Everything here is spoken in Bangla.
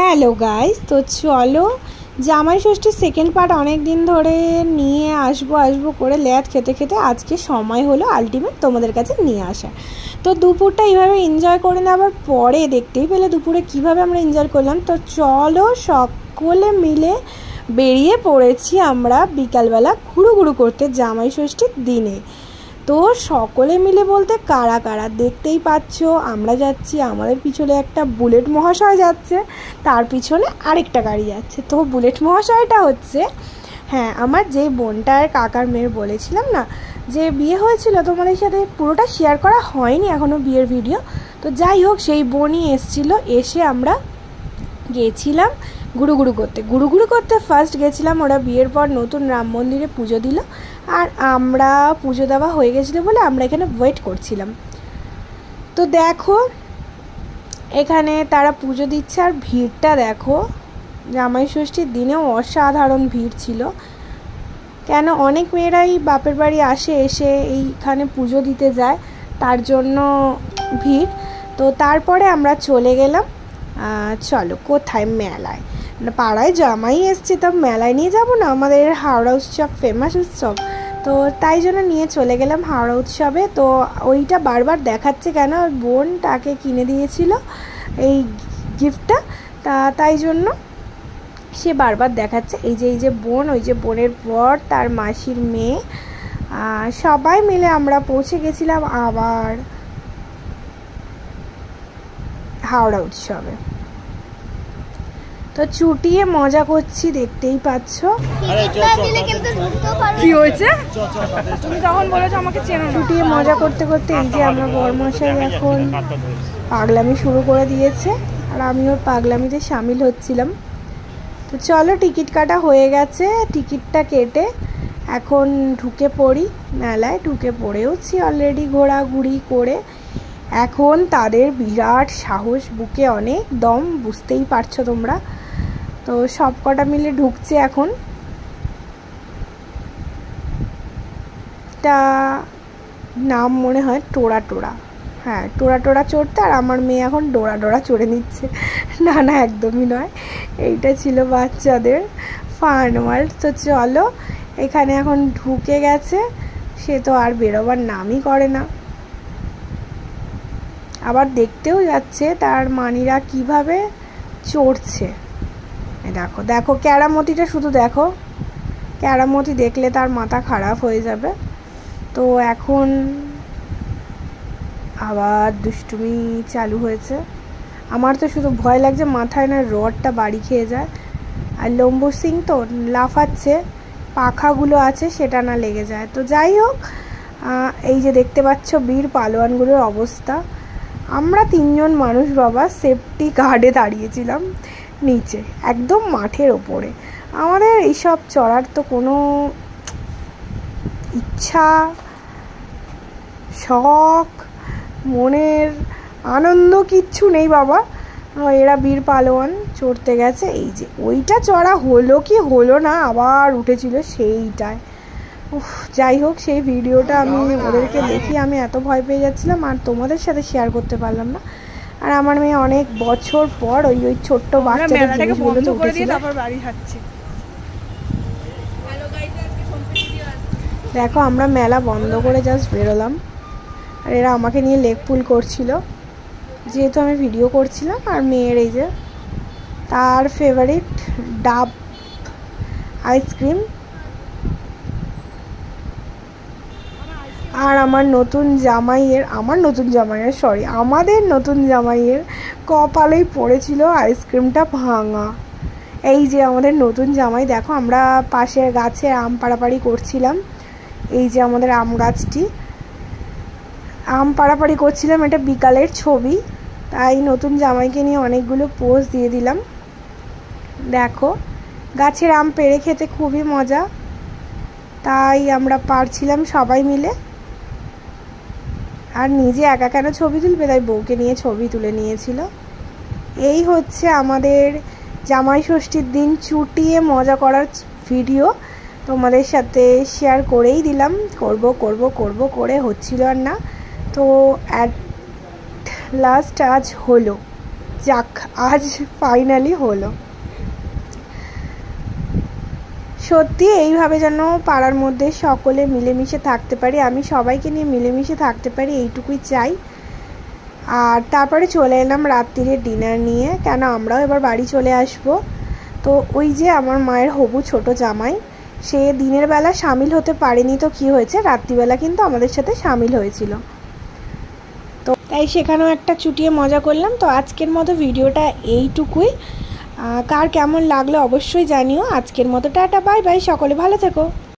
হ্যালো গাইস, তো চলো জামাই ষষ্ঠীর সেকেন্ড পার্ট অনেক দিন ধরে নিয়ে আসবো করে ল্যাদ খেতে খেতে আজকে সময় হলো আলটিমেট তোমাদের কাছে নিয়ে আসা। তো দুপুরটা এইভাবে এনজয় করে নেওয়ার পরে দেখতেই পেলে দুপুরে কিভাবে আমরা এনজয় করলাম। তো চলো সকলে মিলে বেরিয়ে পড়েছি আমরা বিকালবেলা ঘুরু করতে জামাই ষষ্ঠীর দিনে। তো সকলে মিলে বলতে কারা কারা দেখতেই পাচ্ছ, আমরা যাচ্ছি, আমাদের পিছনে একটা বুলেট মহাশয় যাচ্ছে, তার পিছনে আরেকটা গাড়ি যাচ্ছে। তো বুলেট মহাশয়টা হচ্ছে আমার যে বোনটার কাকার মেয়ের বলেছিলাম না যে বিয়ে হয়েছিল, তোমাদের সাথে পুরোটা শেয়ার করা হয়নি এখনও বিয়ের ভিডিও। তো যাই হোক, সেই বোনই এসেছিলো, এসে আমরা গিয়েছিলাম গুরু করতে ফার্স্ট গেছিলাম। ওরা বিয়ের পর নতুন রাম মন্দিরে পুজো দিল, আর আমরা পুজো দেওয়া হয়ে গেছিলো বলে আমরা এখানে ওয়েট করছিলাম। তো দেখো এখানে তারা পুজো দিচ্ছে, আর ভিড়টা দেখো, জামাই ষষ্ঠীর দিনেও অসাধারণ ভিড় ছিল। কেন অনেক মেয়েরাই বাপের বাড়ি এসে এইখানে পুজো দিতে যায়, তার জন্য ভিড়। তো তারপরে আমরা চলে গেলাম, চলো কোথায়, মেলায়। পাড়ায় জামাই এসছে, তা মেলায় নিয়ে যাব না, আমাদের হাওড়া উৎসব ফেমাস উৎসব, তো তাই জন্য নিয়ে চলে গেলাম হাওড়া উৎসবে। তো ওইটা বারবার দেখাচ্ছে কেন, বোন তাকে কিনে দিয়েছিল এই গিফটটা, তাই জন্য সে বারবার দেখাচ্ছে। এই যে বোন, ওই যে বোনের পর তার মাসির মেয়ে, সবাই মিলে আমরা পৌঁছে গেছিলাম আবার হাওড়া উৎসবে। তো চুটিয়ে মজা করছি, দেখতেই পাচ্ছ। কি হয়েছে তুমি তখন বলেছো আমাকে চেনো। চুটিয়ে মজা করতে করতে এই যে আমরা বরমশাই এখন পাগলামি শুরু করে দিয়েছে, আর আমি ওর পাগলামিতে সামিল হচ্ছিলাম। তো চলো, টিকিট কাটা হয়ে গেছে, টিকিটটা কেটে এখন ঢুকে পড়ি মেলায়। ঢুকে পড়েওছি অলরেডি ঘোরাঘুরি করে। এখন তাদের বিরাট সাহস, বুকে অনেক দম, বুঝতেই পারছো তোমরা। তো সব কটা মিলে ঢুকছে এখন। তা নাম মনে হয় টোরা, টোরা চড়তে, আর আমার মেয়ে এখন ডোরা চড়ে নিচ্ছে। না একদমই নয়, এইটা ছিল বাচ্চাদের ফান ওয়ার্ল্ড। তো চলো, এখানে এখন ঢুকে গেছে, সে তো আর বেরোবার নামই করে না। আবার দেখতেও যাচ্ছে তার মানিরা কিভাবে চড়ছে। দেখো ক্যারামতিটা শুধু দেখো, ক্যারামতি দেখলে তার মাথা খারাপ হয়ে যাবে। তো এখন আবার দুষ্টুমি চালু হয়েছে। আমার তো শুধু ভয় লাগছে মাথায় না রডটা বাড়ি খেয়ে যায়, আর লম্বু সিং তো লাফাচ্ছে, পাখাগুলো আছে সেটা না লেগে যায়। তো যাই হোক, এই যে দেখতে পাচ্ছ বীর পালোয়ানগুলোর অবস্থা। আমরা তিনজন মানুষ বাবা সেফটি গার্ডে দাঁড়িয়েছিলাম নিচে, একদম মাঠের ওপরে। আমাদের এইসব চড়ার তো কোনো ইচ্ছা, শখ, মনের আনন্দ কিচ্ছু নেই বাবা। এরা বীর পালোয়ান চড়তে গেছে, এই যে ওইটা চড়া হলো কি হলো না, আবার উঠেছিল সেইটায়। যাই হোক, সেই ভিডিওটা আমি ওদেরকে দেখি আমি এত ভয় পেয়ে যাচ্ছিলাম, আর তোমাদের সাথে শেয়ার করতে পারলাম না। আর আমার মেয়ে অনেক বছর পর ওই ছোট্ট বাচ্চাদের জিনিসগুলো উঠেছিল। দেখো আমরা মেলা বন্ধ করে জাস্ট বেরোলাম, আর এরা আমাকে নিয়ে লেগ পুল করছিল, যেহেতু আমি ভিডিও করছিলাম। আর মেয়ের এই যে তার ফেভারিট ডাব আইসক্রিম, আর আমাদের নতুন জামাইয়ের কপালেই পড়েছিল আইসক্রিমটা ভাঙা। এই যে আমাদের নতুন জামাই, দেখো আমরা পাশের গাছে আম পাড়াপাড়ি করছিলাম। এই যে আমাদের আম গাছটি, আম পাড়াপাড়ি করছিলাম, এটা বিকালের ছবি, তাই নতুন জামাইকে নিয়ে অনেকগুলো পোজ দিয়ে দিলাম। দেখো গাছের আম পেড়ে খেতে খুবই মজা, তাই আমরা পারছিলাম সবাই মিলে। আর নিজে একা কেন ছবি তুলবে, তাই বউকে নিয়ে ছবি তুলে নিয়েছিল। এই হচ্ছে আমাদের জামাই ষষ্ঠীর দিন চুটিয়ে মজা করার ভিডিও, তোমাদের সাথে শেয়ার করেই দিলাম। করব করে হচ্ছিল আর না, তো অ্যাট লাস্ট আজ হলো। যাক আজ ফাইনালি হলো। সত্যি এইভাবে যেন পাড়ার মধ্যে সকলে মিলেমিশে থাকতে পারি, আমি সবাইকে নিয়ে মিলেমিশে থাকতে পারি, এইটুকুই চাই। আর তারপরে চলে এলাম রাত্রিরে ডিনার নিয়ে, কেন আমরাও এবার বাড়ি চলে আসব। তো ওই যে আমার মায়ের হবু ছোট জামাই, সে দিনের বেলা সামিল হতে পারেনি, তো কি হয়েছে রাত্রিবেলা কিন্তু আমাদের সাথে সামিল হয়েছিল, তো তাই সেখানেও একটা চুটিয়ে মজা করলাম। তো আজকের মতো ভিডিওটা এইটুকুই, কার কেমন লাগলো অবশ্যই জানিও। আজকের মতো টাটা, বাই বাই, সকলে ভালো থেকো।